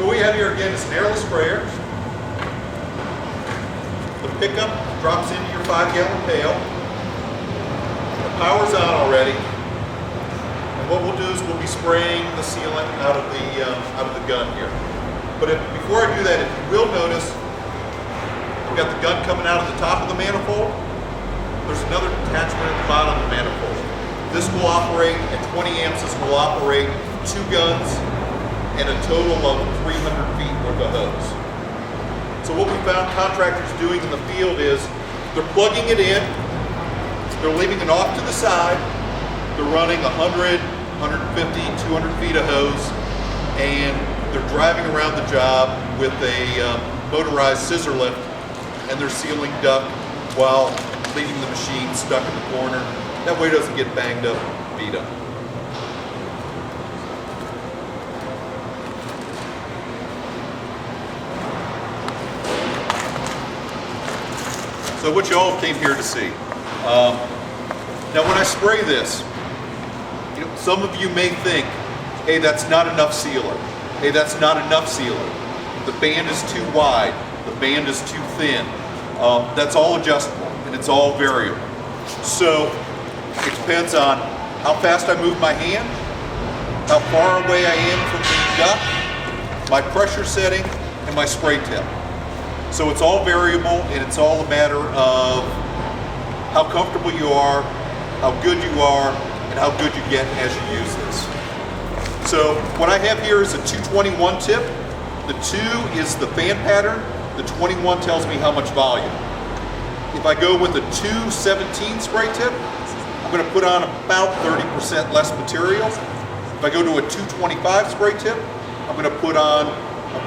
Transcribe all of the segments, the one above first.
So what we have here again is an airless sprayer. The pickup drops into your 5-gallon pail. The power's on already. And what we'll do is we'll be spraying the sealant out of the gun here. But before I do that, if you will notice, we've got the gun coming out of the top of the manifold. There's another attachment at the bottom of the manifold. This will operate at 20 amps. This will operate 2 guns and a total of 300 feet worth of hose. So what we found contractors doing in the field is they're plugging it in, they're leaving it off to the side, they're running 100, 150, 200 feet of hose, and they're driving around the job with a motorized scissor lift, and they're sealing duct while leaving the machine stuck in the corner. That way it doesn't get banged up, beat up. So what you all came here to see. Now when I spray this, some of you may think, hey, that's not enough sealer. Hey, that's not enough sealer. The band is too wide. The band is too thin. That's all adjustable and it's all variable. So it depends on how fast I move my hand, how far away I am from the duct, my pressure setting, and my spray tip. So it's all variable, and it's all a matter of how comfortable you are, how good you are, and how good you get as you use this. So what I have here is a 221 tip. The 2 is the fan pattern. The 21 tells me how much volume. If I go with a 217 spray tip, I'm going to put on about 30% less material. If I go to a 225 spray tip, I'm going to put on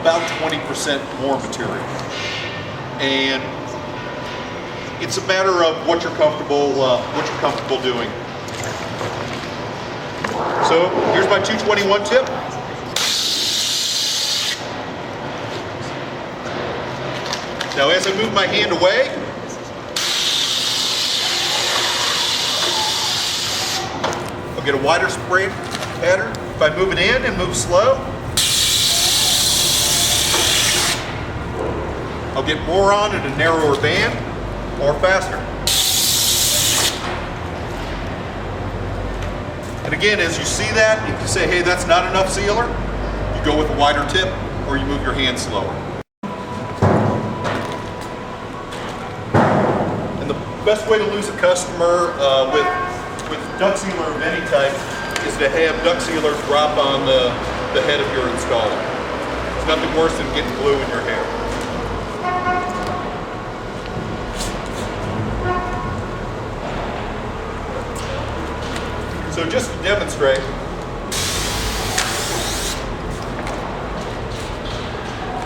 about 20% more material. And it's a matter of what you're comfortable doing. So here's my 221 tip. Now as I move my hand away, I'll get a wider spray pattern. If I move it in and move slow, I'll get more on in a narrower band or faster. And again, as you see that, if you say, hey, that's not enough sealer, you go with a wider tip or you move your hand slower. And the best way to lose a customer with duct sealer of any type is to have duct sealer drop on the head of your installer. It's nothing worse than getting glue in your hair. So just to demonstrate,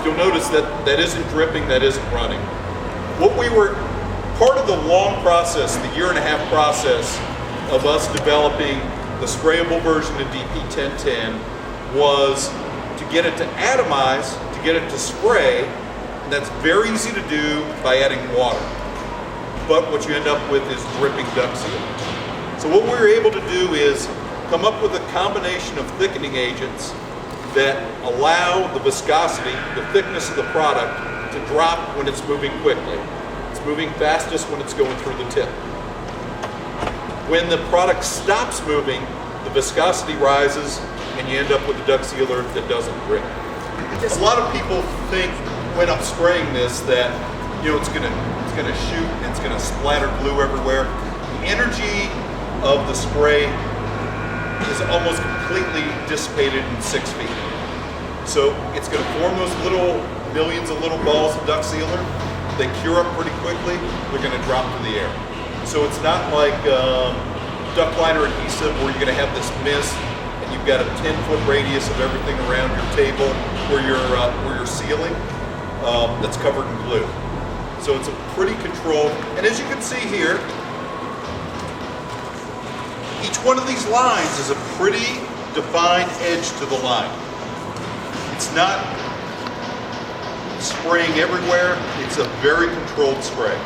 you'll notice that that isn't dripping, that isn't running. Part of the long process, the 1.5-year process of us developing the sprayable version of DP1010 was to get it to atomize, to get it to spray, and that's very easy to do by adding water. But what you end up with is dripping duct sealant. So what we were able to do is come up with a combination of thickening agents that allow the viscosity, the thickness of the product to drop when it's moving quickly. It's moving fastest when it's going through the tip. When the product stops moving, the viscosity rises and you end up with a duct sealer that doesn't drip. A lot of people think when I'm spraying this that it's gonna shoot and it's gonna splatter glue everywhere. The energy of the spray is almost completely dissipated in 6 feet. So it's going to form those millions of little balls of duct sealer. They cure up pretty quickly. They're going to drop to the air. So it's not like duct liner adhesive where you're going to have this mist and you've got a 10-foot radius of everything around your table where you're sealing that's covered in glue. So it's a pretty controlled, and as you can see here, each one of these lines is a pretty defined edge to the line. It's not spraying everywhere, it's a very controlled spray.